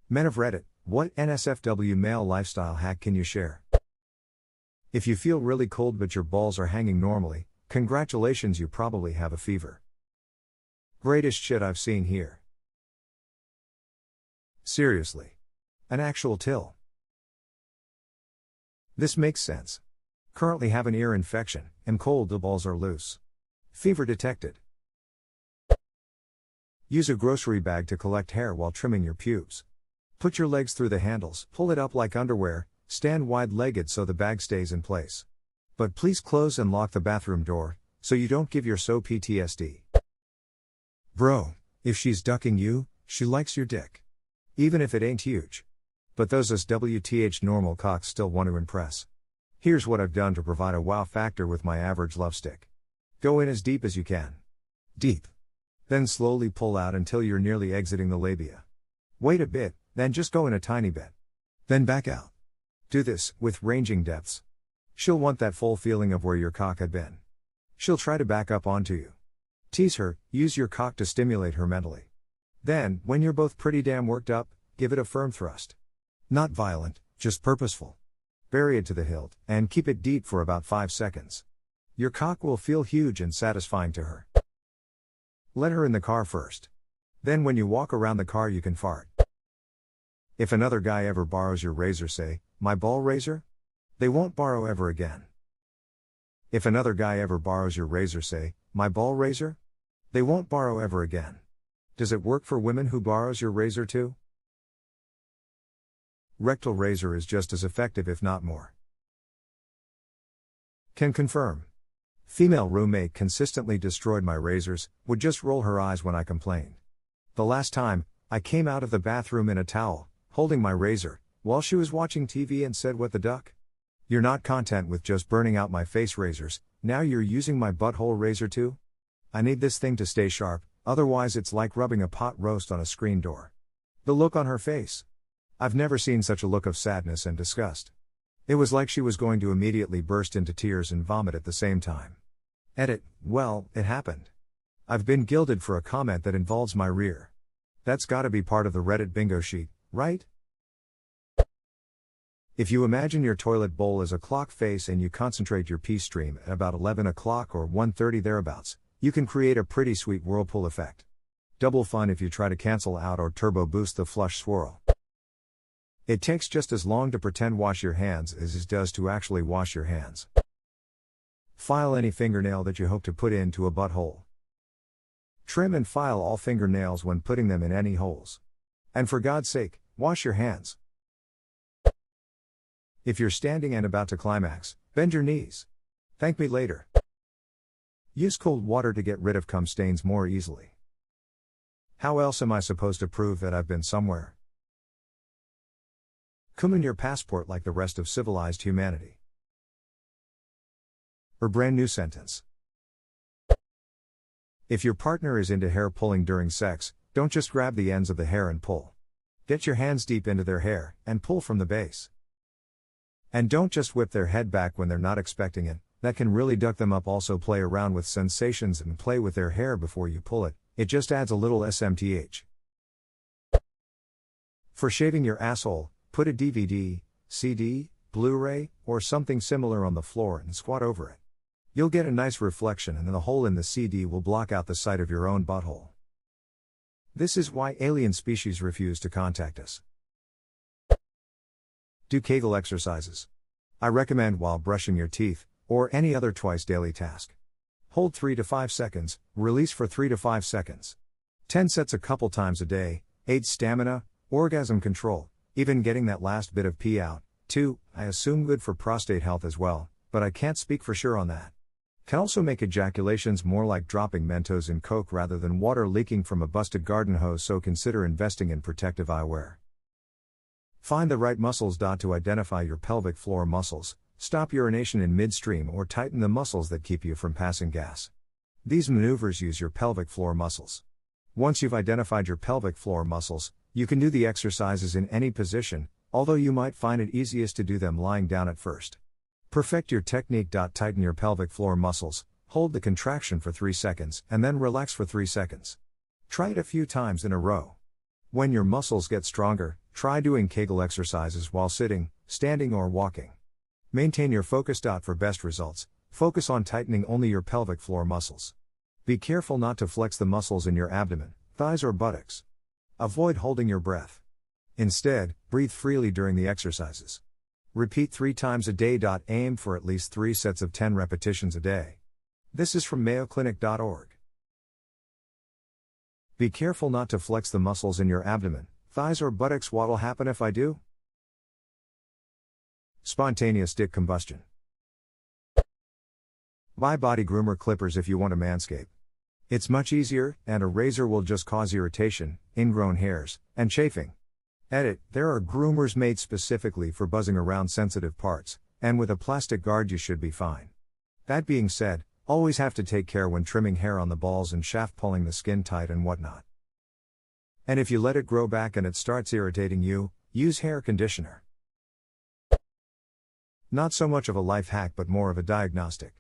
Men of Reddit, what NSFW male lifestyle hack can you share? If you feel really cold but your balls are hanging normally, congratulations, you probably have a fever. Greatest shit I've seen here. Seriously. An actual till. This makes sense. Currently have an ear infection, am cold, the balls are loose. Fever detected. Use a grocery bag to collect hair while trimming your pubes. Put your legs through the handles, pull it up like underwear, stand wide-legged so the bag stays in place. But please close and lock the bathroom door, so you don't give your so PTSD. Bro, if she's ducking you, she likes your dick. Even if it ain't huge. But those SWTH normal cocks still want to impress. Here's what I've done to provide a wow factor with my average love stick. Go in as deep as you can. Deep. Then slowly pull out until you're nearly exiting the labia. Wait a bit, then just go in a tiny bit. Then back out. Do this, with ranging depths. She'll want that full feeling of where your cock had been. She'll try to back up onto you. Tease her, use your cock to stimulate her mentally. Then, when you're both pretty damn worked up, give it a firm thrust. Not violent, just purposeful. Bury it to the hilt, and keep it deep for about 5 seconds. Your cock will feel huge and satisfying to her. Let her in the car first. Then when you walk around the car you can fart. If another guy ever borrows your razor, say, "My ball razor?" They won't borrow ever again. If another guy ever borrows your razor, say, "My ball razor?" They won't borrow ever again. Does it work for women who borrows your razor too? Rectal razor is just as effective if not more. Can confirm. Female roommate consistently destroyed my razors, would just roll her eyes when I complained. The last time, I came out of the bathroom in a towel, holding my razor, while she was watching TV and said, "What the duck? You're not content with just burning out my face razors, now you're using my butthole razor too? I need this thing to stay sharp, otherwise it's like rubbing a pot roast on a screen door." The look on her face. I've never seen such a look of sadness and disgust. It was like she was going to immediately burst into tears and vomit at the same time. Edit, well, it happened. I've been gilded for a comment that involves my rear. That's gotta be part of the Reddit bingo sheet, right? If you imagine your toilet bowl as a clock face and you concentrate your pee stream at about 11 o'clock or 1:30 thereabouts, you can create a pretty sweet whirlpool effect. Double fun if you try to cancel out or turbo boost the flush swirl. It takes just as long to pretend wash your hands as it does to actually wash your hands. File any fingernail that you hope to put into a butthole. Trim and file all fingernails when putting them in any holes. And for God's sake, wash your hands. If you're standing and about to climax, bend your knees. Thank me later. Use cold water to get rid of cum stains more easily. How else am I supposed to prove that I've been somewhere? Cum in your passport like the rest of civilized humanity. Or brand new sentence. If your partner is into hair pulling during sex, don't just grab the ends of the hair and pull. Get your hands deep into their hair, and pull from the base. And don't just whip their head back when they're not expecting it, that can really duck them up. Also play around with sensations and play with their hair before you pull it just adds a little SMTH. For shaving your asshole, put a DVD, CD, Blu-ray, or something similar on the floor and squat over it. You'll get a nice reflection and the hole in the CD will block out the sight of your own butthole. This is why alien species refuse to contact us. Do Kegel exercises. I recommend while brushing your teeth, or any other twice daily task. Hold 3 to 5 seconds, release for 3 to 5 seconds. 10 sets a couple times a day, aids stamina, orgasm control, even getting that last bit of pee out. 2, I assume good for prostate health as well, but I can't speak for sure on that. Can also make ejaculations more like dropping Mentos in Coke rather than water leaking from a busted garden hose, so consider investing in protective eyewear. Find the right muscles. To identify your pelvic floor muscles, stop urination in midstream or tighten the muscles that keep you from passing gas. These maneuvers use your pelvic floor muscles. Once you've identified your pelvic floor muscles, you can do the exercises in any position, although you might find it easiest to do them lying down at first. Perfect your technique. Tighten your pelvic floor muscles, hold the contraction for 3 seconds, and then relax for 3 seconds. Try it a few times in a row. When your muscles get stronger, try doing Kegel exercises while sitting, standing, or walking. Maintain your focus. For best results, focus on tightening only your pelvic floor muscles. Be careful not to flex the muscles in your abdomen, thighs, or buttocks. Avoid holding your breath. Instead, breathe freely during the exercises. Repeat 3 times a day. Aim for at least 3 sets of 10 repetitions a day. This is from mayoclinic.org. Be careful not to flex the muscles in your abdomen, thighs, or buttocks. What'll happen if I do? Spontaneous dick combustion. Buy body groomer clippers if you want to manscape. It's much easier, and a razor will just cause irritation, ingrown hairs, and chafing. Edit: there are groomers made specifically for buzzing around sensitive parts, and with a plastic guard you should be fine. That being said, always have to take care when trimming hair on the balls and shaft, pulling the skin tight and whatnot. And if you let it grow back and it starts irritating you, use hair conditioner. Not so much of a life hack but more of a diagnostic.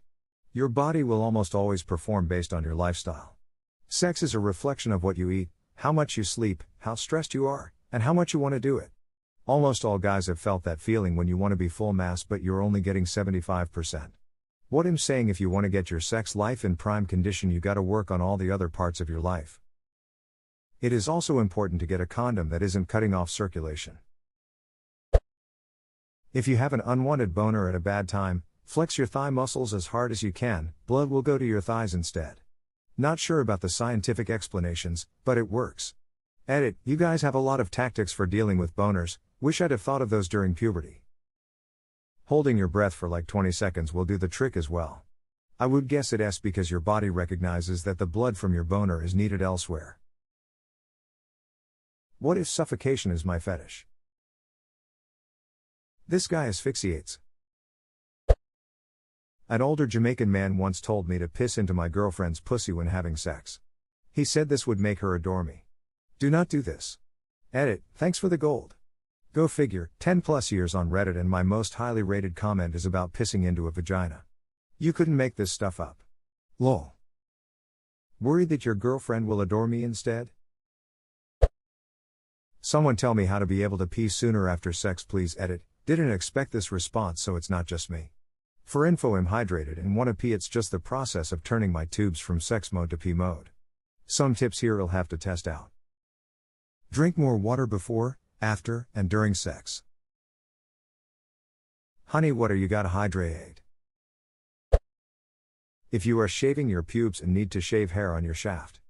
Your body will almost always perform based on your lifestyle. Sex is a reflection of what you eat, how much you sleep, how stressed you are, and how much you want to do it. Almost all guys have felt that feeling when you want to be full mass but you're only getting 75%. What I'm saying, if you want to get your sex life in prime condition, you gotta work on all the other parts of your life. It is also important to get a condom that isn't cutting off circulation. If you have an unwanted boner at a bad time, flex your thigh muscles as hard as you can, blood will go to your thighs instead. Not sure about the scientific explanations, but it works. Edit: you guys have a lot of tactics for dealing with boners, wish I'd have thought of those during puberty. Holding your breath for like 20 seconds will do the trick as well. I would guess it's because your body recognizes that the blood from your boner is needed elsewhere. What if suffocation is my fetish? This guy asphyxiates. An older Jamaican man once told me to piss into my girlfriend's pussy when having sex. He said this would make her adore me. Do not do this. Edit: thanks for the gold. Go figure, 10 plus years on Reddit and my most highly rated comment is about pissing into a vagina. You couldn't make this stuff up. Lol. Worried that your girlfriend will adore me instead? Someone tell me how to be able to pee sooner after sex, please. Edit: didn't expect this response, so it's not just me. For info, I'm hydrated and want to pee. It's just the process of turning my tubes from sex mode to pee mode. Some tips here you'll have to test out. Drink more water before, after, and during sex. Honey, what are you gotta hydrate? If you are shaving your pubes and need to shave hair on your shaft,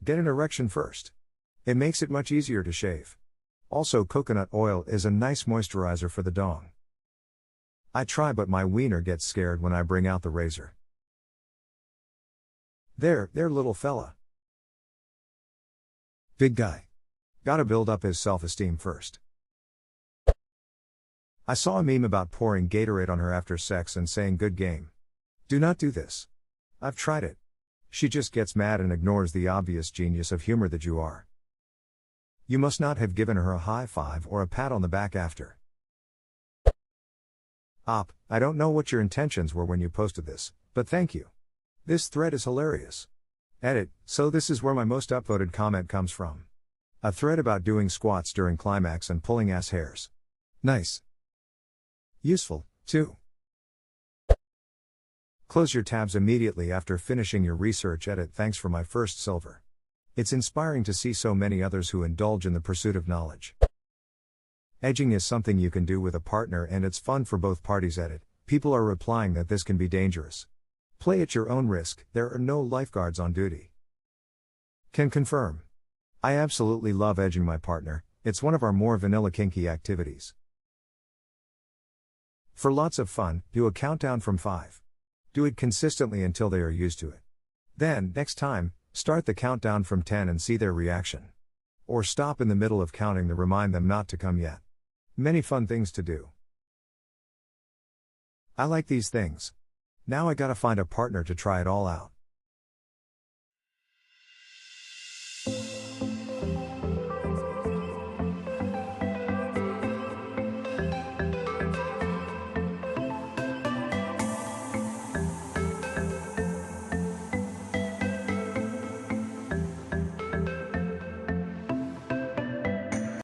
get an erection first. It makes it much easier to shave. Also, coconut oil is a nice moisturizer for the dong. I try, but my wiener gets scared when I bring out the razor. There, little fella. Big guy. Gotta build up his self-esteem first. I saw a meme about pouring Gatorade on her after sex and saying good game. Do not do this. I've tried it. She just gets mad and ignores the obvious genius of humor that you are. You must not have given her a high five or a pat on the back after. I don't know what your intentions were when you posted this, but thank you. This thread is hilarious. Edit: so this is where my most upvoted comment comes from. A thread about doing squats during climax and pulling ass hairs. Nice. Useful, too. Close your tabs immediately after finishing your research. Edit: thanks for my first silver. It's inspiring to see so many others who indulge in the pursuit of knowledge. Edging is something you can do with a partner and it's fun for both parties. Edit: people are replying that this can be dangerous. Play at your own risk, there are no lifeguards on duty. Can confirm. I absolutely love edging my partner, it's one of our more vanilla kinky activities. For lots of fun, do a countdown from 5. Do it consistently until they are used to it. Then, next time, start the countdown from 10 and see their reaction. Or stop in the middle of counting to remind them not to come yet. Many fun things to do. I like these things. Now I gotta find a partner to try it all out.